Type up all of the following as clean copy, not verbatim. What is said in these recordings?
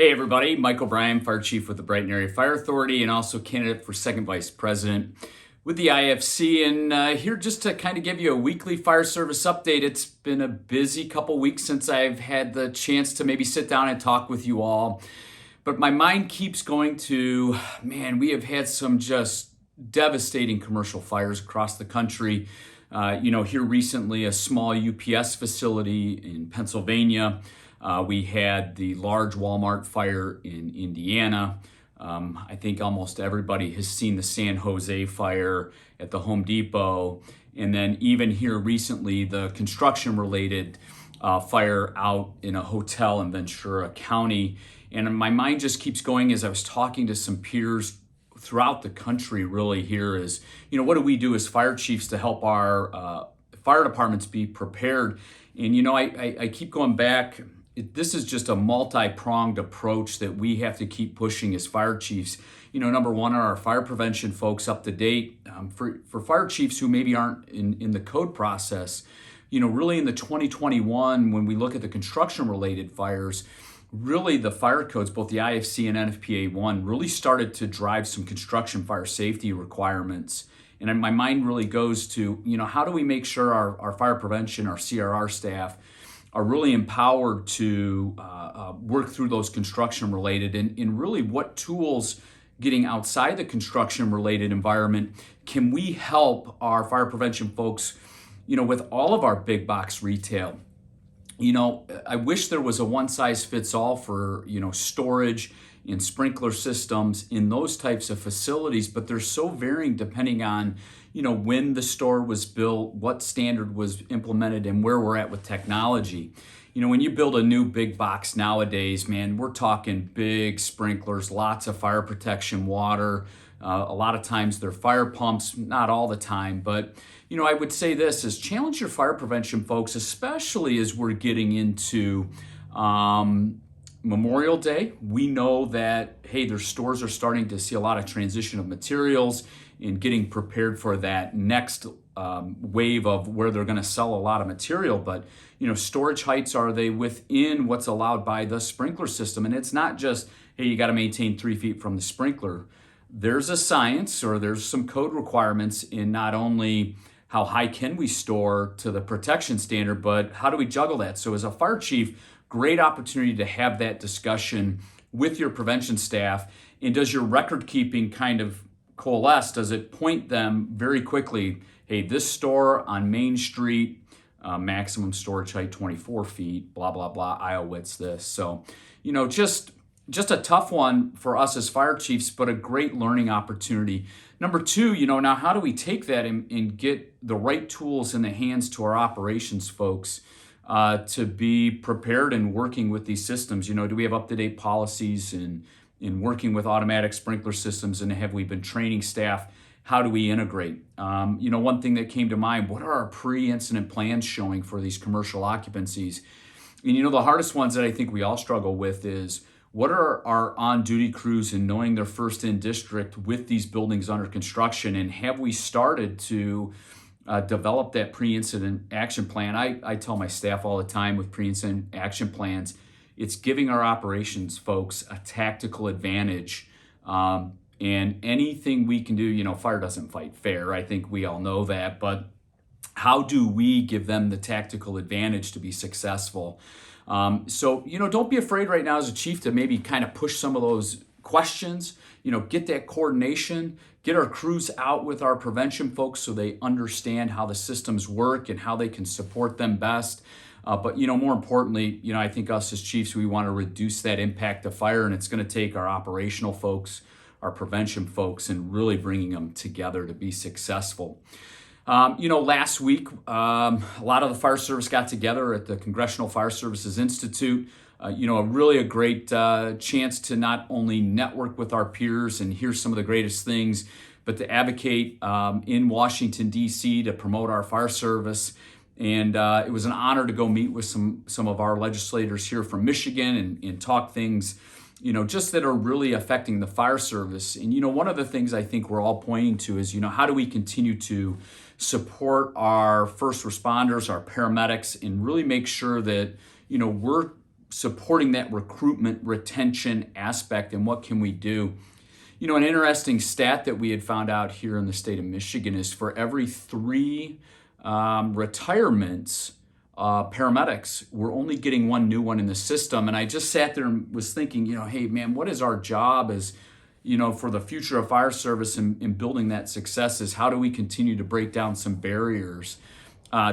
Hey everybody, Mike O'Brien, Fire Chief with the Brighton Area Fire Authority and also candidate for Second Vice President with the IFC, and here just to kind of give you a weekly fire service update. It's been a busy couple weeks since I've had the chance to maybe sit down and talk with you all, but my mind keeps going to, man, we have had some just devastating commercial fires across the country. Here recently, a small UPS facility in Pennsylvania. We had the large Walmart fire in Indiana. I think almost everybody has seen the San Jose fire at the Home Depot. And then even here recently, the construction-related fire out in a hotel in Ventura County. And my mind just keeps going as I was talking to some peers throughout the country really here is, what do we do as fire chiefs to help our fire departments be prepared? And, I keep going back. This is just a multi-pronged approach that we have to keep pushing as fire chiefs. Number one, are our fire prevention folks up to date? For fire chiefs who maybe aren't in the code process, really in the 2021, when we look at the construction-related fires, really the fire codes, both the IFC and NFPA 1, really started to drive some construction fire safety requirements. And my mind really goes to, how do we make sure our fire prevention, our CRR staff, are really empowered to work through those construction related and really what tools getting outside the construction related environment can we help our fire prevention folks, with all of our big box retail. I wish there was a one size fits all for, storage and sprinkler systems in those types of facilities, but they're so varying depending on, when the store was built, what standard was implemented, and where we're at with technology. When you build a new big box nowadays, man, we're talking big sprinklers, lots of fire protection water. A lot of times they're fire pumps, not all the time, but I would say this is challenge your fire prevention folks, especially as we're getting into Memorial Day. We know that, hey, their stores are starting to see a lot of transition of materials and getting prepared for that next wave of where they're going to sell a lot of material. But, storage heights, are they within what's allowed by the sprinkler system? And it's not just, hey, you got to maintain 3 feet from the sprinkler. There's a science or there's some code requirements in not only how high can we store to the protection standard, but how do we juggle that? So as a fire chief, great opportunity to have that discussion with your prevention staff. And does your record keeping kind of coalesce? Does it point them very quickly, hey, this store on Main Street, maximum storage height 24 feet, blah, blah, blah, aisle width's this. So, just a tough one for us as fire chiefs, but a great learning opportunity. Number two, now how do we take that and get the right tools in the hands to our operations folks to be prepared and working with these systems? Do we have up-to-date policies in working with automatic sprinkler systems, and have we been training staff? How do we integrate? One thing that came to mind, what are our pre-incident plans showing for these commercial occupancies? And the hardest ones that I think we all struggle with is, what are our on-duty crews and knowing they're first in district with these buildings under construction? And have we started to develop that pre-incident action plan? I tell my staff all the time with pre-incident action plans, it's giving our operations folks a tactical advantage. And anything we can do, fire doesn't fight fair. I think we all know that. But how do we give them the tactical advantage to be successful? So, don't be afraid right now as a chief to maybe kind of push some of those questions, get that coordination, get our crews out with our prevention folks so they understand how the systems work and how they can support them best. But more importantly, I think us as chiefs, we want to reduce that impact of fire, and it's going to take our operational folks, our prevention folks, and really bringing them together to be successful. Last week, a lot of the fire service got together at the Congressional Fire Services Institute. Really a great chance to not only network with our peers and hear some of the greatest things, but to advocate in Washington, D.C. to promote our fire service. And it was an honor to go meet with some of our legislators here from Michigan and talk things, just that are really affecting the fire service. And, one of the things I think we're all pointing to is, how do we continue to support our first responders, our paramedics, and really make sure that, we're supporting that recruitment retention aspect and what can we do. An interesting stat that we had found out here in the state of Michigan is for every 3 retirements, paramedics, we're only getting 1 new one in the system. And I just sat there and was thinking, hey man, what is our job as, for the future of fire service and building that success is how do we continue to break down some barriers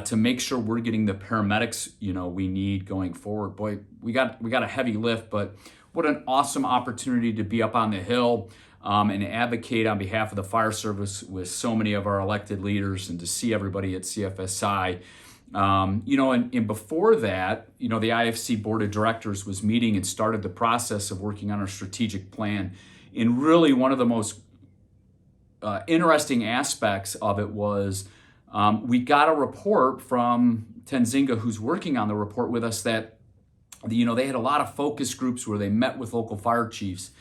to make sure we're getting the paramedics, we need going forward. Boy, we got a heavy lift, but what an awesome opportunity to be up on the Hill and advocate on behalf of the fire service with so many of our elected leaders and to see everybody at CFSI. And before that, the IFC Board of Directors was meeting and started the process of working on our strategic plan. And really one of the most interesting aspects of it was we got a report from Tenzinga, who's working on the report with us, that they had a lot of focus groups where they met with local fire chiefs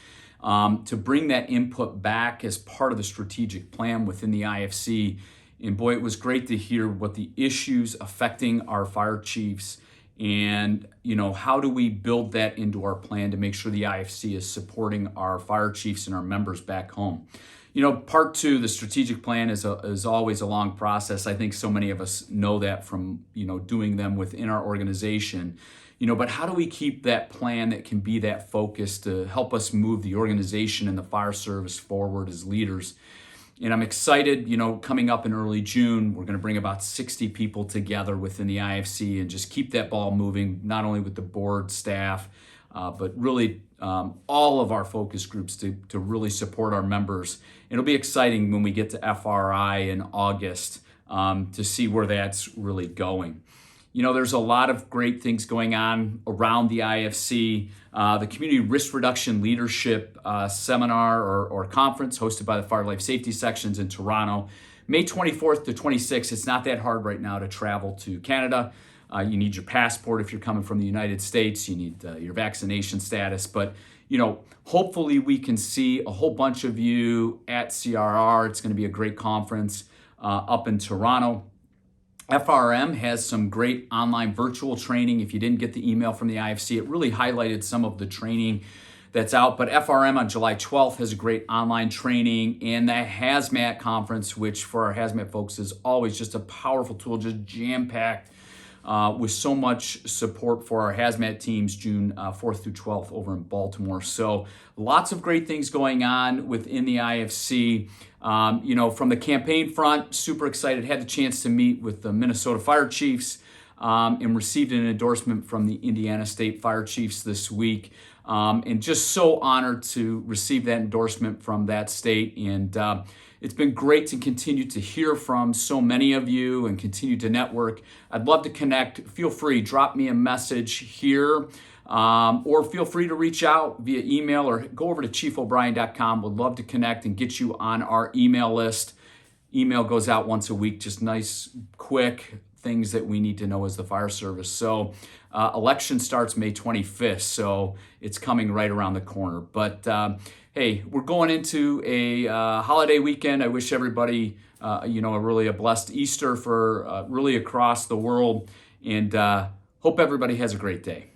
to bring that input back as part of the strategic plan within the IFC. And boy, it was great to hear what the issues affecting our fire chiefs and, how do we build that into our plan to make sure the IFC is supporting our fire chiefs and our members back home. Part 2, the strategic plan is always a long process. I think so many of us know that from, doing them within our organization. But how do we keep that plan that can be that focus to help us move the organization and the fire service forward as leaders? And I'm excited, coming up in early June, we're going to bring about 60 people together within the IFC and just keep that ball moving, not only with the board staff, but really all of our focus groups to really support our members. It'll be exciting when we get to FRI in August to see where that's really going. There's a lot of great things going on around the IFC. The Community Risk Reduction Leadership Seminar or Conference hosted by the Fire Life Safety Sections in Toronto, May 24th to 26th. It's not that hard right now to travel to Canada. You need your passport if you're coming from the United States. You need your vaccination status. But, hopefully we can see a whole bunch of you at CRR. It's going to be a great conference up in Toronto. FRM has some great online virtual training. If you didn't get the email from the IFC, it really highlighted some of the training that's out. But FRM on July 12th has a great online training, and the Hazmat Conference, which for our Hazmat folks is always just a powerful tool, just jam-packed with so much support for our Hazmat teams, June 4th through 12th over in Baltimore. So lots of great things going on within the IFC. From the campaign front, super excited. Had the chance to meet with the Minnesota Fire Chiefs and received an endorsement from the Indiana State Fire Chiefs this week. And just so honored to receive that endorsement from that state. And it's been great to continue to hear from so many of you and continue to network. I'd love to connect. Feel free, drop me a message here. Or feel free to reach out via email or go over to chiefobrien.com. Would love to connect and get you on our email list. Email goes out once a week, just nice, quick things that we need to know as the fire service. So election starts May 25th, so it's coming right around the corner. But hey, we're going into a holiday weekend. I wish everybody, a blessed Easter for really across the world, and hope everybody has a great day.